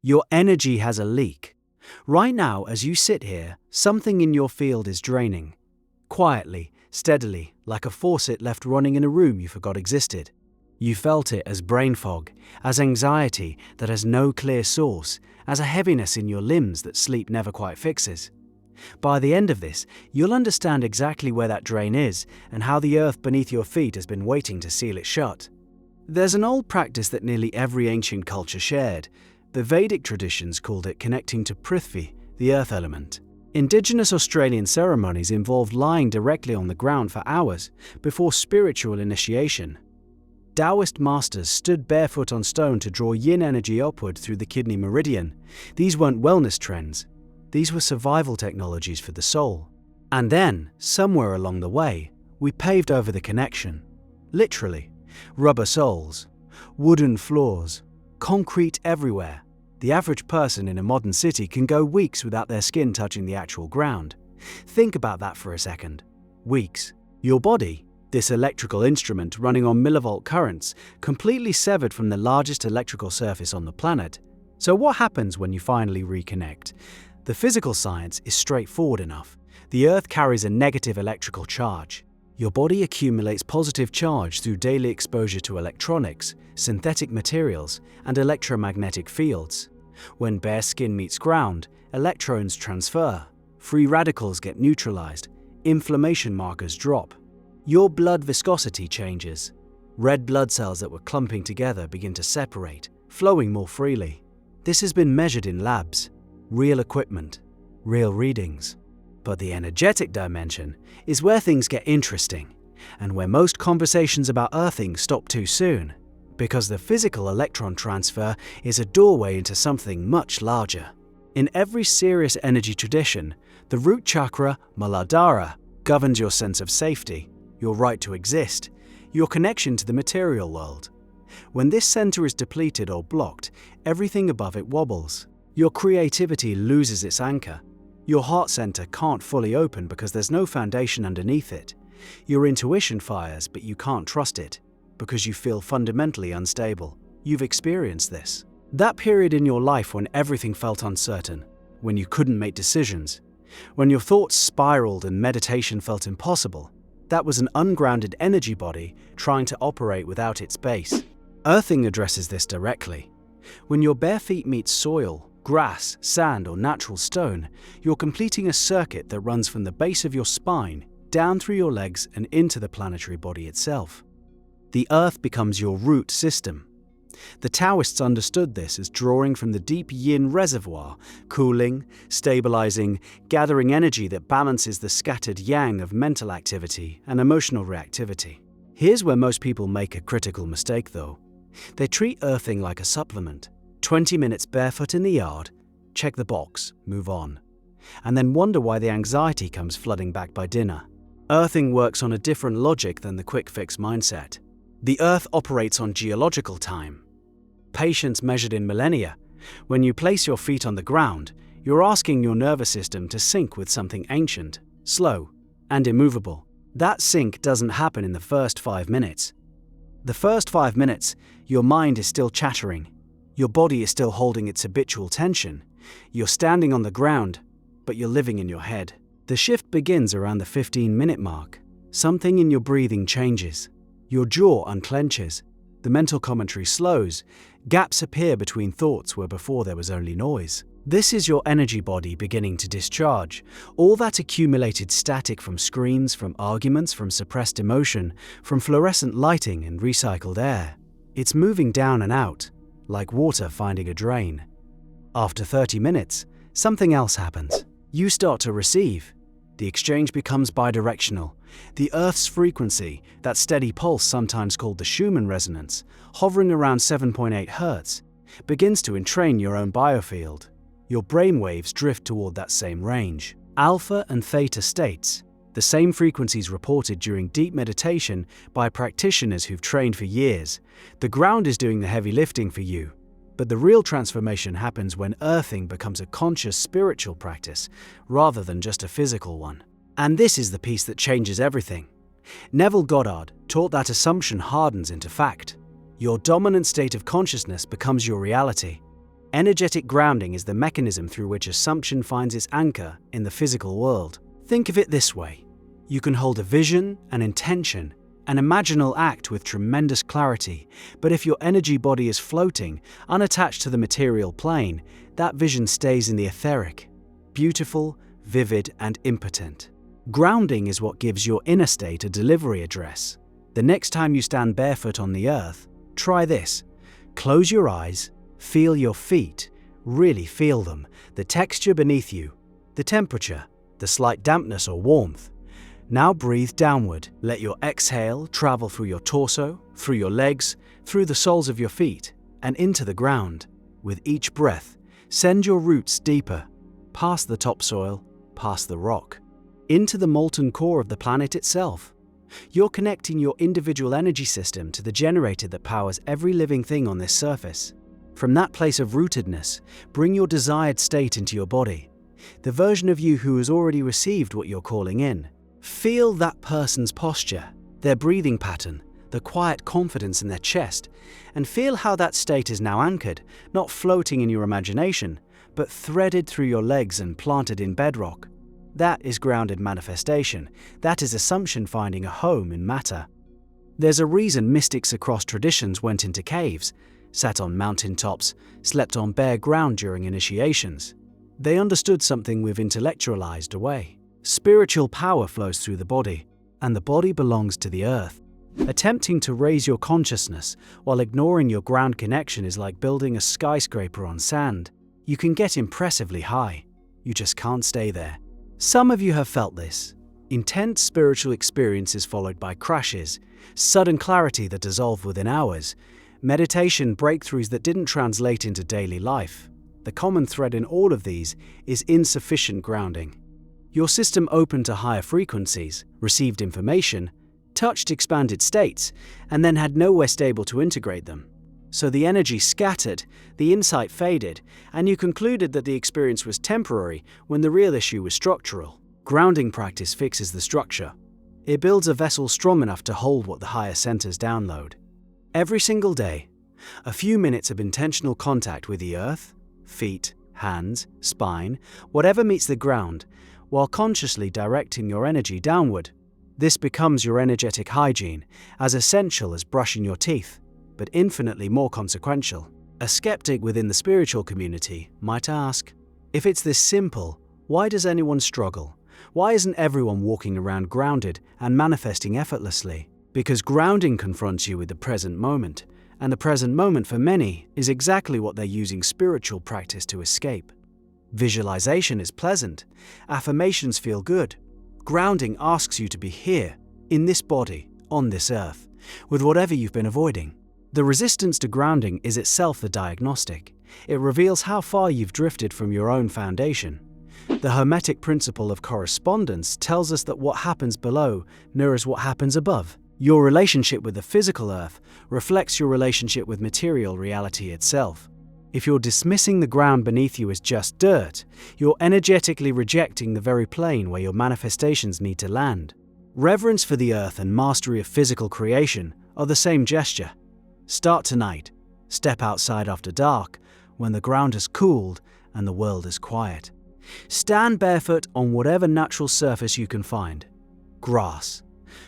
Your energy has a leak. Right now, as you sit here, something in your field is draining. Quietly, steadily, like a faucet left running in a room you forgot existed. You felt it as brain fog, as anxiety that has no clear source, as a heaviness in your limbs that sleep never quite fixes. By the end of this, you'll understand exactly where that drain is and how the earth beneath your feet has been waiting to seal it shut. There's an old practice that nearly every ancient culture shared. The Vedic traditions called it connecting to Prithvi, the earth element. Indigenous Australian ceremonies involved lying directly on the ground for hours before spiritual initiation. Taoist masters stood barefoot on stone to draw yin energy upward through the kidney meridian. These weren't wellness trends. These were survival technologies for the soul. And then, somewhere along the way, we paved over the connection. Literally. Rubber soles, wooden floors, concrete everywhere. The average person in a modern city can go weeks without their skin touching the actual ground. Think about that for a second. Weeks. Your body, this electrical instrument running on millivolt currents, completely severed from the largest electrical surface on the planet. So what happens when you finally reconnect? The physical science is straightforward enough. The Earth carries a negative electrical charge. Your body accumulates positive charge through daily exposure to electronics, synthetic materials, and electromagnetic fields. When bare skin meets ground, electrons transfer, free radicals get neutralized, inflammation markers drop. Your blood viscosity changes. Red blood cells that were clumping together begin to separate, flowing more freely. This has been measured in labs, real equipment, real readings. But the energetic dimension is where things get interesting, and where most conversations about earthing stop too soon, because the physical electron transfer is a doorway into something much larger. In every serious energy tradition, the root chakra, Muladhara, governs your sense of safety, your right to exist, your connection to the material world. When this center is depleted or blocked, everything above it wobbles. Your creativity loses its anchor. Your heart center can't fully open because there's no foundation underneath it. Your intuition fires, but you can't trust it because you feel fundamentally unstable. You've experienced this. That period in your life when everything felt uncertain, when you couldn't make decisions, when your thoughts spiraled and meditation felt impossible, that was an ungrounded energy body trying to operate without its base. Earthing addresses this directly. When your bare feet meet soil, grass, sand, or natural stone, you're completing a circuit that runs from the base of your spine, down through your legs and into the planetary body itself. The earth becomes your root system. The Taoists understood this as drawing from the deep yin reservoir, cooling, stabilizing, gathering energy that balances the scattered yang of mental activity and emotional reactivity. Here's where most people make a critical mistake though. They treat earthing like a supplement. 20 minutes barefoot in the yard, check the box, move on. And then wonder why the anxiety comes flooding back by dinner. Earthing works on a different logic than the quick fix mindset. The earth operates on geological time. Patience measured in millennia. When you place your feet on the ground, you're asking your nervous system to sync with something ancient, slow, and immovable. That sync doesn't happen in the first 5 minutes. The first 5 minutes, your mind is still chattering. Your body is still holding its habitual tension. You're standing on the ground, but you're living in your head. The shift begins around the 15-minute mark. Something in your breathing changes. Your jaw unclenches. The mental commentary slows. Gaps appear between thoughts where before there was only noise. This is your energy body beginning to discharge. All that accumulated static from screens, from arguments, from suppressed emotion, from fluorescent lighting and recycled air. It's moving down and out, like water finding a drain. After 30 minutes, something else happens. You start to receive. The exchange becomes bidirectional. The Earth's frequency, that steady pulse sometimes called the Schumann resonance, hovering around 7.8 Hz, begins to entrain your own biofield. Your brainwaves drift toward that same range. Alpha and theta states, the same frequencies reported during deep meditation by practitioners who've trained for years. The ground is doing the heavy lifting for you. But the real transformation happens when earthing becomes a conscious spiritual practice rather than just a physical one. And this is the piece that changes everything. Neville Goddard taught that assumption hardens into fact. Your dominant state of consciousness becomes your reality. Energetic grounding is the mechanism through which assumption finds its anchor in the physical world. Think of it this way. You can hold a vision, an intention, an imaginal act with tremendous clarity, but if your energy body is floating, unattached to the material plane, that vision stays in the etheric, beautiful, vivid, and impotent. Grounding is what gives your inner state a delivery address. The next time you stand barefoot on the earth, try this. Close your eyes, feel your feet, really feel them, the texture beneath you, the temperature, the slight dampness or warmth. Now breathe downward. Let your exhale travel through your torso, through your legs, through the soles of your feet, and into the ground. With each breath, send your roots deeper, past the topsoil, past the rock, into the molten core of the planet itself. You're connecting your individual energy system to the generator that powers every living thing on this surface. From that place of rootedness, bring your desired state into your body, the version of you who has already received what you're calling in. Feel that person's posture, their breathing pattern, the quiet confidence in their chest, and feel how that state is now anchored, not floating in your imagination, but threaded through your legs and planted in bedrock. That is grounded manifestation. That is assumption finding a home in matter. There's a reason mystics across traditions went into caves, sat on mountaintops, slept on bare ground during initiations. They understood something we've intellectualized away. Spiritual power flows through the body, and the body belongs to the earth. Attempting to raise your consciousness while ignoring your ground connection is like building a skyscraper on sand. You can get impressively high. You just can't stay there. Some of you have felt this. Intense spiritual experiences followed by crashes, sudden clarity that dissolved within hours, meditation breakthroughs that didn't translate into daily life. The common thread in all of these is insufficient grounding. Your system opened to higher frequencies, received information, touched expanded states, and then had nowhere stable to integrate them. So the energy scattered, the insight faded, and you concluded that the experience was temporary when the real issue was structural. Grounding practice fixes the structure. It builds a vessel strong enough to hold what the higher centers download. Every single day, a few minutes of intentional contact with the earth, feet, hands, spine, whatever meets the ground, while consciously directing your energy downward. This becomes your energetic hygiene, as essential as brushing your teeth, but infinitely more consequential. A skeptic within the spiritual community might ask, if it's this simple, why does anyone struggle? Why isn't everyone walking around grounded and manifesting effortlessly? Because grounding confronts you with the present moment, and the present moment for many is exactly what they're using spiritual practice to escape. Visualization is pleasant, affirmations feel good. Grounding asks you to be here, in this body, on this earth, with whatever you've been avoiding. The resistance to grounding is itself the diagnostic. It reveals how far you've drifted from your own foundation. The Hermetic principle of correspondence tells us that what happens below mirrors what happens above. Your relationship with the physical earth reflects your relationship with material reality itself. If you're dismissing the ground beneath you as just dirt, you're energetically rejecting the very plane where your manifestations need to land. Reverence for the earth and mastery of physical creation are the same gesture. Start tonight. Step outside after dark, when the ground has cooled and the world is quiet. Stand barefoot on whatever natural surface you can find. Grass,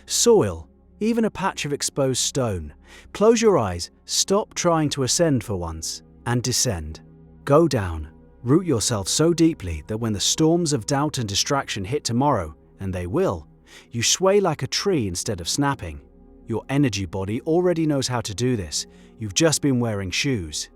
soil, even a patch of exposed stone. Close your eyes, stop trying to ascend for once, and descend. Go down. Root yourself so deeply that when the storms of doubt and distraction hit tomorrow, and they will, you sway like a tree instead of snapping. Your energy body already knows how to do this. You've just been wearing shoes.